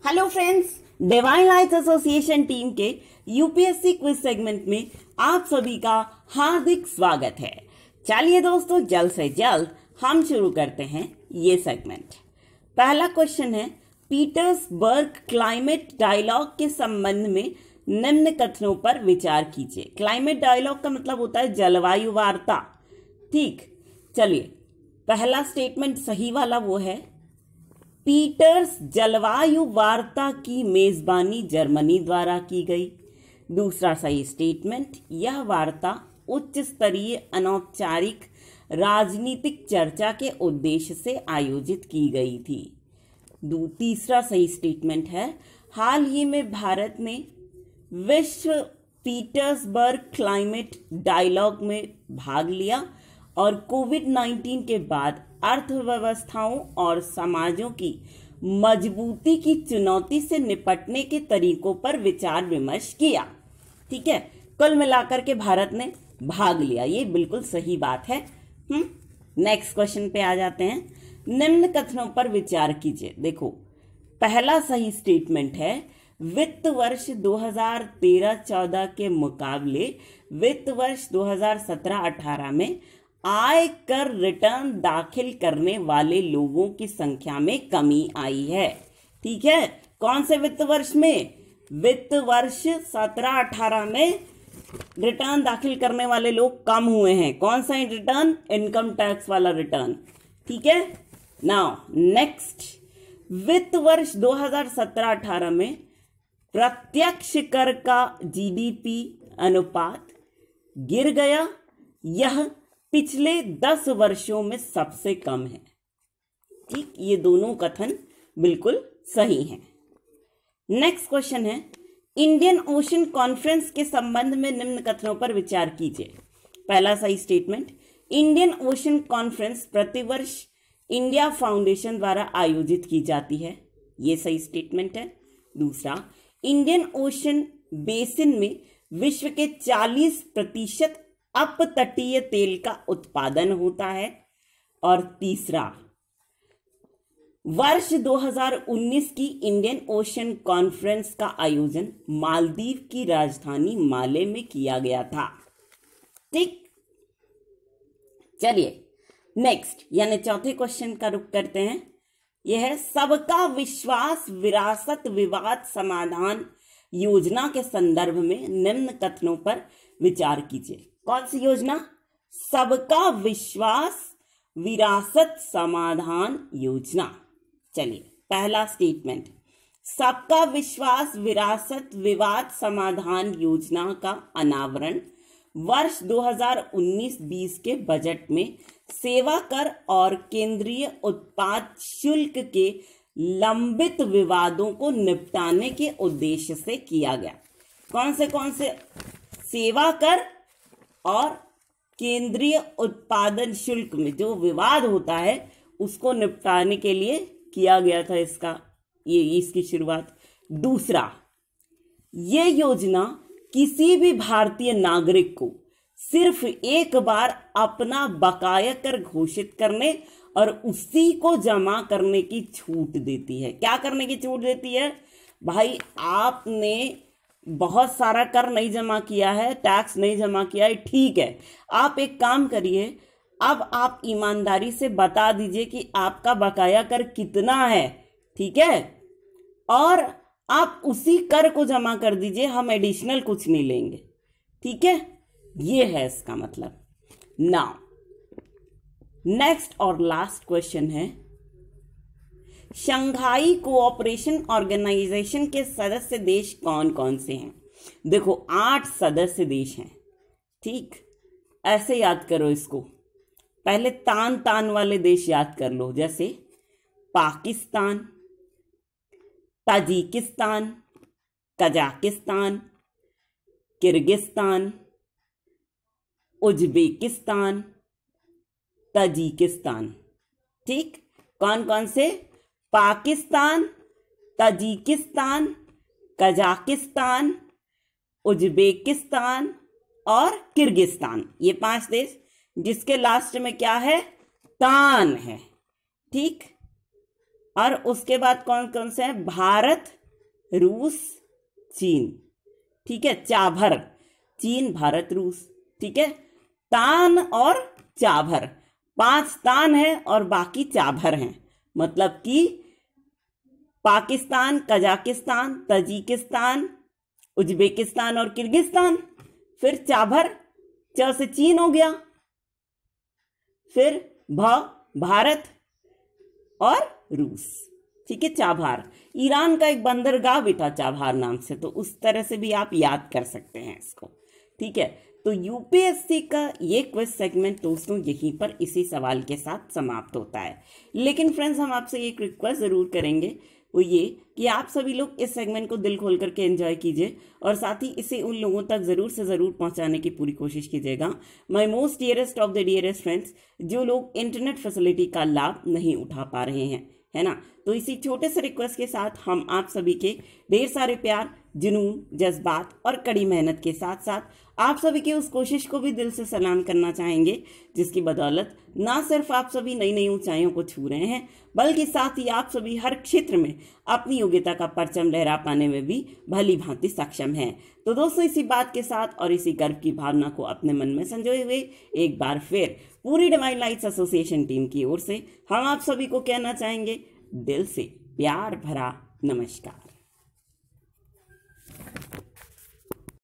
Hello friends, divine light association team के UPSC quiz segment में आप सभी का हार्दिक स्वागत है। चलिए दोस्तों, जल्द से जल्द हम शुरू करते हैं ये सेगमेंट। पहला क्वेश्चन है, पीटर्सबर्ग क्लाइमेट डायलॉग के संबंध में निम्न कथनों पर विचार कीजिए। क्लाइमेट डायलॉग का मतलब होता है जलवायु वार्ता। ठीक, चलिए पहला स्टेटमेंट सही वाला वो है, पीटर्स जलवायु वार्ता की मेजबानी जर्मनी द्वारा की गई। दूसरा सही स्टेटमेंट, यह वार्ता उच्च स्तरीय अनौपचारिक राजनीतिक चर्चा के उद्देश्य से आयोजित की गई थी। तीसरा सही स्टेटमेंट है, हाल ही में भारत ने विश्व पीटर्सबर्ग क्लाइमेट डायलॉग में भाग लिया और कोविड-19 के बाद अर्थव्यवस्थाओं और समाजों की मजबूती की चुनौती से निपटने के तरीकों पर विचार विमर्श किया। ठीक है, कुल मिलाकर के भारत ने भाग लिया, ये बिल्कुल सही बात है। नेक्स्ट क्वेश्चन पे आ जाते हैं, निम्न कथनों पर विचार कीजिए। देखो, पहला सही स्टेटमेंट है, वित्त वर्ष 2013-14 के मुकाबले वित्त वर्ष 2017-18 में आयकर रिटर्न दाखिल करने वाले लोगों की संख्या में कमी आई है। ठीक है, कौन से वित्त वर्ष में? वित्त वर्ष 17-18 में रिटर्न दाखिल करने वाले लोग कम हुए हैं। कौन सा रिटर्न? इनकम टैक्स वाला रिटर्न। ठीक है, नाउ नेक्स्ट, वित्त वर्ष 2017-18 में प्रत्यक्ष कर का जीडीपी अनुपात गिर गया। यह पिछले 10 वर्षों में सबसे कम है। ठीक, ये दोनों कथन बिल्कुल सही हैं। नेक्स्ट क्वेश्चन है, इंडियन ओशन कॉन्फ्रेंस के संबंध में निम्न कथनों पर विचार कीजिए। पहला सही स्टेटमेंट, इंडियन ओशन कॉन्फ्रेंस प्रतिवर्ष इंडिया फाउंडेशन द्वारा आयोजित की जाती है, ये सही स्टेटमेंट है। दूसरा, इंडियन ओशन बेसिन में विश्व के 40% अपतटीय तेल का उत्पादन होता है। और तीसरा, वर्ष 2019 की इंडियन ओशन कॉन्फ्रेंस का आयोजन मालदीव की राजधानी माले में किया गया था। ठीक, चलिए नेक्स्ट यानी चौथे क्वेश्चन का रुख करते हैं। यह है, सबका विश्वास विरासत विवाद समाधान योजना के संदर्भ में निम्न कथनों पर विचार कीजिए। कौन सी योजना? सबका विश्वास विरासत समाधान योजना। चलिए, पहला स्टेटमेंट, सबका विश्वास विरासत विवाद समाधान योजना का अनावरण वर्ष 2019-20 के बजट में सेवा कर और केंद्रीय उत्पाद शुल्क के लंबित विवादों को निपटाने के उद्देश्य से किया गया। कौन से? सेवा कर और केंद्रीय उत्पादन शुल्क में जो विवाद होता है उसको निपटाने के लिए किया गया था इसकी शुरुआत। दूसरा, ये योजना किसी भी भारतीय नागरिक को सिर्फ एक बार अपना बकाया कर घोषित करने और उसी को जमा करने की छूट देती है। क्या करने की छूट देती है? भाई, आपने बहुत सारा कर नहीं जमा किया है, टैक्स नहीं जमा किया है, ठीक है, आप एक काम करिए, अब आप ईमानदारी से बता दीजिए कि आपका बकाया कर कितना है। ठीक है, और आप उसी कर को जमा कर दीजिए, हम एडिशनल कुछ नहीं लेंगे। ठीक है, ये है इसका मतलब। नाउ नेक्स्ट और लास्ट क्वेश्चन है, शंघाई कोऑपरेशन ऑर्गेनाइजेशन के सदस्य देश कौन कौन से हैं? देखो, 8 सदस्य देश हैं। ठीक, ऐसे याद करो इसको। पहले तान वाले देश याद कर लो, जैसे Pakistan, Tajikistan, Kazakhstan, Kyrgyzstan, Uzbekistan, Tajikistan. ठीक, कौन कौन से? पाकिस्तान, ताजिकिस्तान, कजाकिस्तान, उज्बेकिस्तान और किर्गिस्तान, ये 5 देश, जिसके लास्ट में क्या है? तान है। ठीक, और उसके बाद कौन कौन से हैं? भारत, रूस, चीन। ठीक है, चाभर, चीन, भारत, रूस। ठीक है, तान और चाभर, 5 तान है और बाकी चाभर हैं। मतलब कि पाकिस्तान, कजाकिस्तान, तजिकिस्तान, उज्बेकिस्तान और किर्गिस्तान। फिर चाभर, च से चीन हो गया। फिर भारत और रूस। ठीक है, चाभार। ईरान का एक बंदरगाह भी था चाभार नाम से, तो उस तरह से भी आप याद कर सकते हैं इसको। ठीक है, तो यूपीएससी का ये क्विज सेगमेंट दोस्तों यहीं पर इसी सवाल के साथ समाप्त होता है। लेकिन फ्रेंड्स, हम आपसे एक रिक्वेस्ट जरूर करेंगे, वो ये कि आप सभी लोग इस सेगमेंट को दिल खोल करके एंजॉय कीजिए और साथ ही इसे उन लोगों तक जरूर से जरूर पहुंचाने की पूरी कोशिश कीजिएगा, my most dearest of the dearest friends, जो लोग इंटरनेट फैसिलिटी का लाभ नहीं उठा पा रहे हैं, है ना। तो इसी छोटे से रिक्वेस्ट के साथ हम आप सभी के ढेर सारे प्यार, जुनून, जज्बात और कड़ी मेहनत के साथ साथ आप सभी की उस कोशिश को भी दिल से सलाम करना चाहेंगे, जिसकी बदौलत ना सिर्फ आप सभी नई नई ऊंचाइयों को छू रहे हैं, बल्कि साथ ही आप सभी हर क्षेत्र में अपनी योग्यता का परचम लहरा पाने में भी भली भांति सक्षम हैं। तो दोस्तों, इसी बात के साथ और इसी गर्व की भावना को अपने मन में संजोए हुए एक बार फिर पूरी डिवाइन लाइट्स एसोसिएशन टीम की ओर से हम आप सभी को कहना चाहेंगे दिल से प्यार भरा नमस्कार।